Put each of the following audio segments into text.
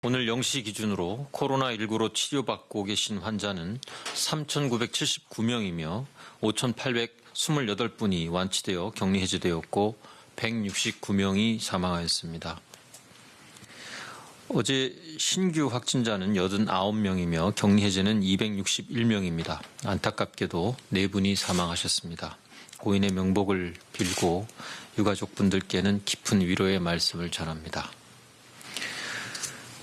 오늘 0시 기준으로 코로나19로 치료받고 계신 환자는 3,979명이며 5,828분이 완치되어 격리 해제되었고 169명이 사망하였습니다. 어제 신규 확진자는 89명이며 격리 해제는 261명입니다. 안타깝게도 4분이 사망하셨습니다. 고인의 명복을 빌고 유가족분들께는 깊은 위로의 말씀을 전합니다.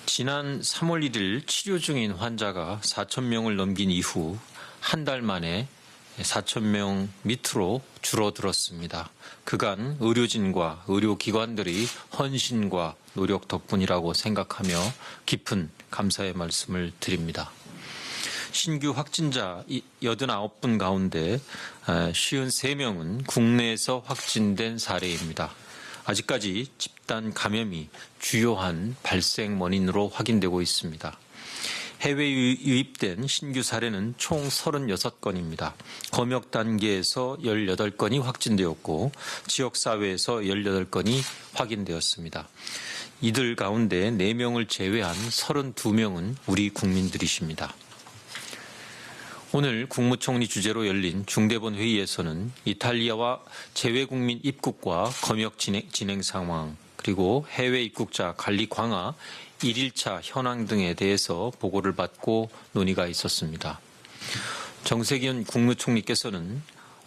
지난 3월 1일 치료 중인 환자가 4,000명을 넘긴 이후 한 달 만에 4,000명 밑으로 줄어들었습니다. 그간 의료진과 의료기관들의 헌신과 노력 덕분이라고 생각하며 깊은 감사의 말씀을 드립니다. 신규 확진자 89분 가운데 53명은 국내에서 확진된 사례입니다. 아직까지 집단 감염이 주요한 발생 원인으로 확인되고 있습니다. 해외 유입된 신규 사례는 총 36건입니다. 검역 단계에서 18건이 확진되었고 지역사회에서 18건이 확인되었습니다. 이들 가운데 4명을 제외한 32명은 우리 국민들이십니다. 오늘 국무총리 주재로 열린 중대본 회의에서는 이탈리아와 재외국민 입국과 검역 진행 상황, 그리고 해외 입국자 관리 강화 1일차 현황 등에 대해서 보고를 받고 논의가 있었습니다. 정세균 국무총리께서는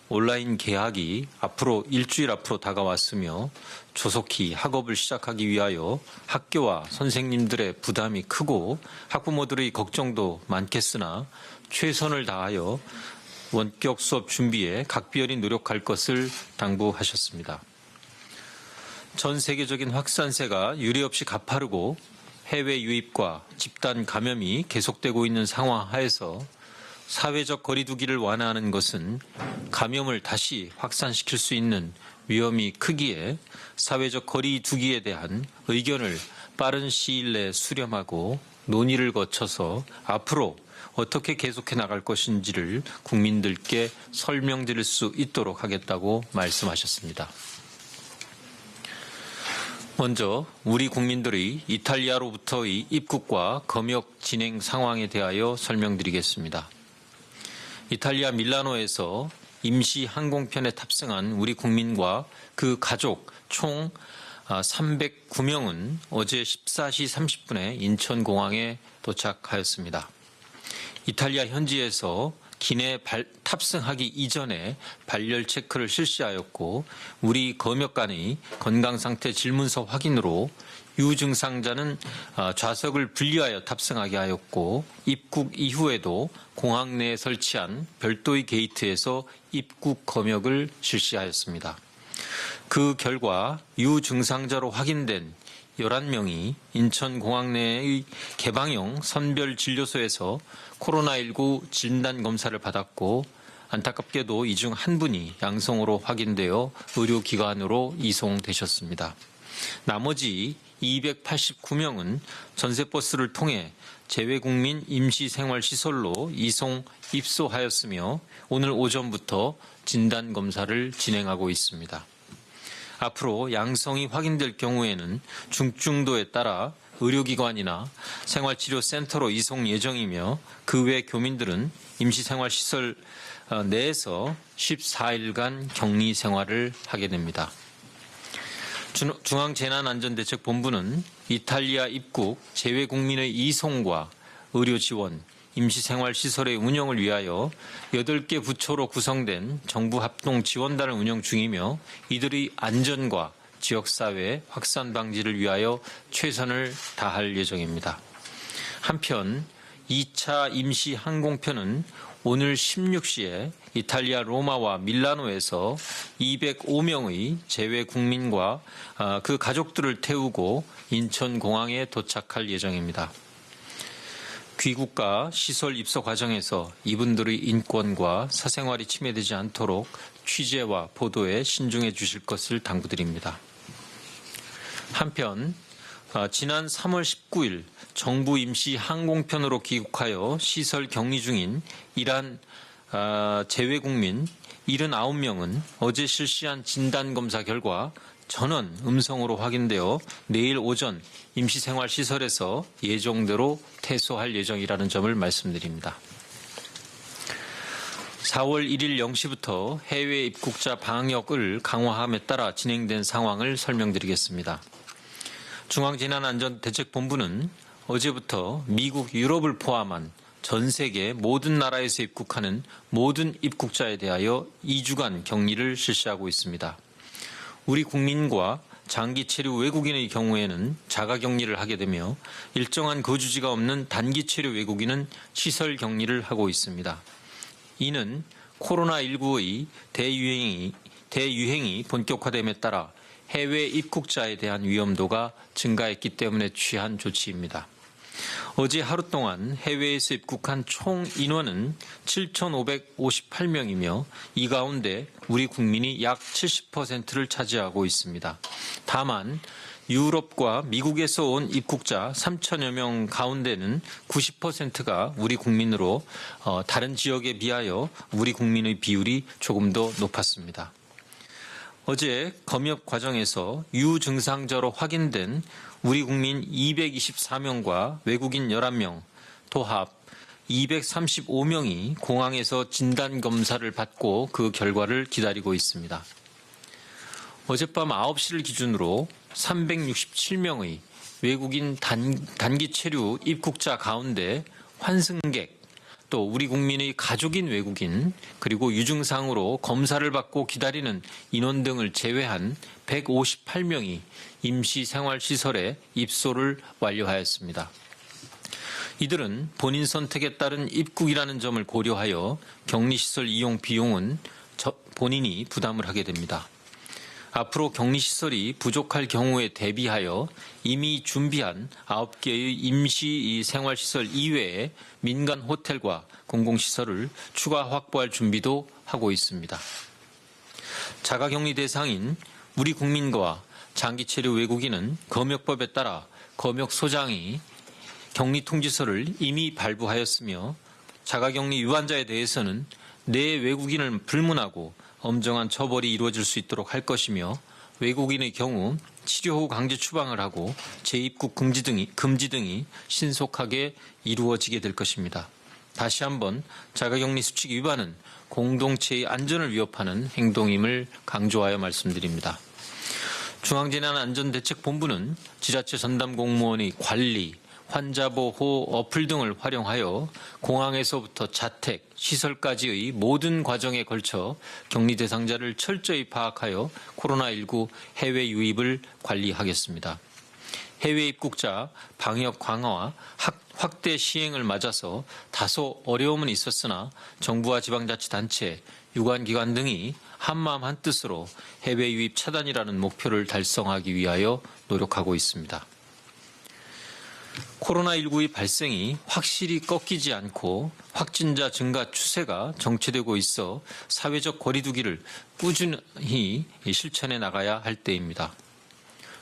온라인 개학이 앞으로 일주일 앞으로 다가왔으며 조속히 학업을 시작하기 위하여 학교와 선생님들의 부담이 크고 학부모들의 걱정도 많겠으나 최선을 다하여 원격 수업 준비에 각별히 노력할 것을 당부하셨습니다. 전 세계적인 확산세가 유례없이 가파르고 해외 유입과 집단 감염이 계속되고 있는 상황 하에서 사회적 거리두기를 완화하는 것은 감염을 다시 확산시킬 수 있는 위험이 크기에 사회적 거리두기에 대한 의견을 빠른 시일 내에 수렴하고 논의를 거쳐서 앞으로 어떻게 계속해 나갈 것인지를 국민들께 설명드릴 수 있도록 하겠다고 말씀하셨습니다. 먼저 우리 국민들의 이탈리아로부터의 입국과 검역 진행 상황에 대하여 설명드리겠습니다. 이탈리아 밀라노에서 임시 항공편에 탑승한 우리 국민과 그 가족 총 309명은 어제 14시 30분에 인천공항에 도착하였습니다. 이탈리아 현지에서 기내 탑승하기 이전에 발열 체크를 실시하였고 우리 검역관의 건강상태 질문서 확인으로 유증상자는 좌석을 분리하여 탑승하게 하였고 입국 이후에도 공항 내에 설치한 별도의 게이트에서 입국 검역을 실시하였습니다. 그 결과 유증상자로 확인된 11명이 인천공항 내의 개방형 선별진료소에서 코로나19 진단검사를 받았고 안타깝게도 이 중 한 분이 양성으로 확인되어 의료기관으로 이송되셨습니다. 나머지 289명은 전세버스를 통해 재외국민 임시생활시설로 이송 입소하였으며 오늘 오전부터 진단검사를 진행하고 있습니다. 앞으로 양성이 확인될 경우에는 중증도에 따라 의료기관이나 생활치료센터로 이송 예정이며 그 외 교민들은 임시생활시설 내에서 14일간 격리 생활을 하게 됩니다. 중앙재난안전대책본부는 이탈리아 입국 재외국민의 이송과 의료지원, 임시생활시설의 운영을 위하여 8개 부처로 구성된 정부 합동지원단을 운영 중이며 이들의 안전과 지역사회 확산 방지를 위하여 최선을 다할 예정입니다. 한편 2차 임시항공편은 오늘 16시에 이탈리아 로마와 밀라노에서 205명의 재외국민과 그 가족들을 태우고 인천공항에 도착할 예정입니다. 귀국과 시설 입소 과정에서 이분들의 인권과 사생활이 침해되지 않도록 취재와 보도에 신중해 주실 것을 당부드립니다. 한편 지난 3월 19일 정부 임시 항공편으로 귀국하여 시설 격리 중인 이란 재외국민 79명은 어제 실시한 진단검사 결과 전원 음성으로 확인되어 내일 오전 임시생활시설에서 예정대로 퇴소할 예정이라는 점을 말씀드립니다. 4월 1일 0시부터 해외 입국자 방역을 강화함에 따라 진행된 상황을 설명드리겠습니다. 중앙재난안전대책본부는 어제부터 미국, 유럽을 포함한 전 세계 모든 나라에서 입국하는 모든 입국자에 대하여 2주간 격리를 실시하고 있습니다. 우리 국민과 장기 체류 외국인의 경우에는 자가격리를 하게 되며 일정한 거주지가 없는 단기 체류 외국인은 시설 격리를 하고 있습니다. 이는 코로나19의 대유행이 본격화됨에 따라 해외 입국자에 대한 위험도가 증가했기 때문에 취한 조치입니다. 어제 하루 동안 해외에서 입국한 총 인원은 7,558명이며 이 가운데 우리 국민이 약 70%를 차지하고 있습니다. 다만 유럽과 미국에서 온 입국자 3천여 명 가운데는 90%가 우리 국민으로 다른 지역에 비하여 우리 국민의 비율이 조금 더 높았습니다. 어제 검역 과정에서 유증상자로 확인된 우리 국민 224명과 외국인 11명, 도합 235명이 공항에서 진단검사를 받고 그 결과를 기다리고 있습니다. 어젯밤 9시를 기준으로 367명의 외국인 단기 체류 입국자 가운데 환승객, 또 우리 국민의 가족인 외국인, 그리고 유증상으로 검사를 받고 기다리는 인원 등을 제외한 158명이 임시생활시설에 입소를 완료하였습니다. 이들은 본인 선택에 따른 입국이라는 점을 고려하여 격리시설 이용 비용은 본인이 부담을 하게 됩니다. 앞으로 격리시설이 부족할 경우에 대비하여 이미 준비한 9개의 임시 생활시설 이외에 민간 호텔과 공공시설을 추가 확보할 준비도 하고 있습니다. 자가격리 대상인 우리 국민과 장기체류 외국인은 검역법에 따라 검역소장이 격리통지서를 이미 발부하였으며 자가격리 위반자에 대해서는 내 외국인을 불문하고 엄정한 처벌이 이루어질 수 있도록 할 것이며 외국인의 경우 치료 후 강제 추방을 하고 재입국 금지 등이 신속하게 이루어지게 될 것입니다. 다시 한번 자가격리 수칙 위반은 공동체의 안전을 위협하는 행동임을 강조하여 말씀드립니다. 중앙재난안전대책본부는 지자체 전담 공무원의 관리, 환자보호 어플 등을 활용하여 공항에서부터 자택, 시설까지의 모든 과정에 걸쳐 격리 대상자를 철저히 파악하여 코로나19 해외 유입을 관리하겠습니다. 해외 입국자 방역 강화와 확대 시행을 맞아서 다소 어려움은 있었으나 정부와 지방자치단체, 유관기관 등이 한마음 한뜻으로 해외 유입 차단이라는 목표를 달성하기 위하여 노력하고 있습니다. 코로나19의 발생이 확실히 꺾이지 않고 확진자 증가 추세가 정체되고 있어 사회적 거리 두기를 꾸준히 실천해 나가야 할 때입니다.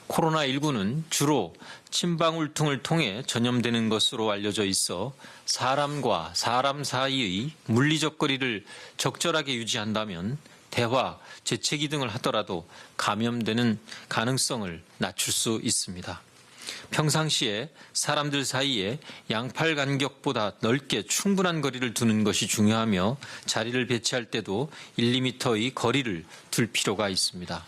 코로나19는 주로 침방울퉁을 통해 전염되는 것으로 알려져 있어 사람과 사람 사이의 물리적 거리를 적절하게 유지한다면 대화, 재채기 등을 하더라도 감염되는 가능성을 낮출 수 있습니다. 평상시에 사람들 사이에 양팔 간격보다 넓게 충분한 거리를 두는 것이 중요하며 자리를 배치할 때도 1, 2m의 거리를 둘 필요가 있습니다.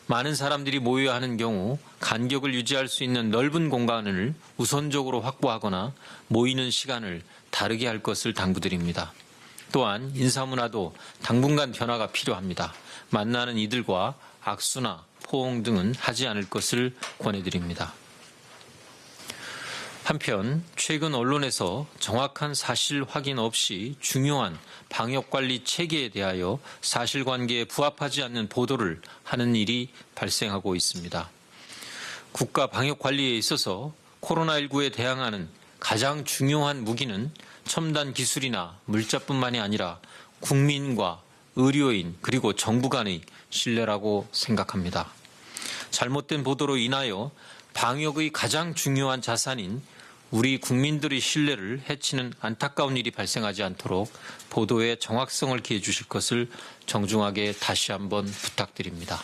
많은 사람들이 모여야 하는 경우 간격을 유지할 수 있는 넓은 공간을 우선적으로 확보하거나 모이는 시간을 다르게 할 것을 당부드립니다. 또한 인사문화도 당분간 변화가 필요합니다. 만나는 이들과 악수나 포옹 등은 하지 않을 것을 권해드립니다. 한편 최근 언론에서 정확한 사실 확인 없이 중요한 방역관리 체계에 대하여 사실관계에 부합하지 않는 보도를 하는 일이 발생하고 있습니다. 국가 방역관리에 있어서 코로나19에 대항하는 가장 중요한 무기는 첨단 기술이나 물자뿐만이 아니라 국민과 의료인 그리고 정부 간의 신뢰라고 생각합니다. 잘못된 보도로 인하여 방역의 가장 중요한 자산인 우리 국민들의 신뢰를 해치는 안타까운 일이 발생하지 않도록 보도의 정확성을 기해 주실 것을 정중하게 다시 한번 부탁드립니다.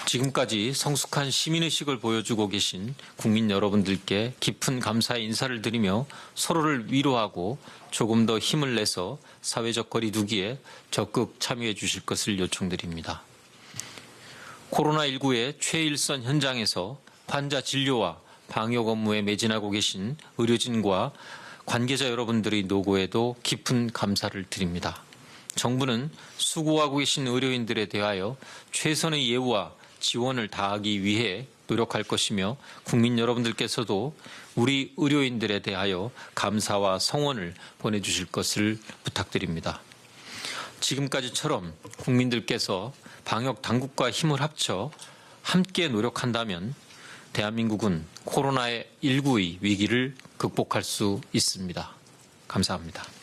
지금까지 성숙한 시민의식을 보여주고 계신 국민 여러분들께 깊은 감사의 인사를 드리며 서로를 위로하고 조금 더 힘을 내서 사회적 거리 두기에 적극 참여해 주실 것을 요청드립니다. 코로나19의 최일선 현장에서 환자 진료와 방역 업무에 매진하고 계신 의료진과 관계자 여러분들의 노고에도 깊은 감사를 드립니다. 정부는 수고하고 계신 의료인들에 대하여 최선의 예우와 지원을 다하기 위해 노력할 것이며 국민 여러분들께서도 우리 의료인들에 대하여 감사와 성원을 보내주실 것을 부탁드립니다. 지금까지처럼 국민들께서 방역 당국과 힘을 합쳐 함께 노력한다면 대한민국은 코로나19의 위기를 극복할 수 있습니다. 감사합니다.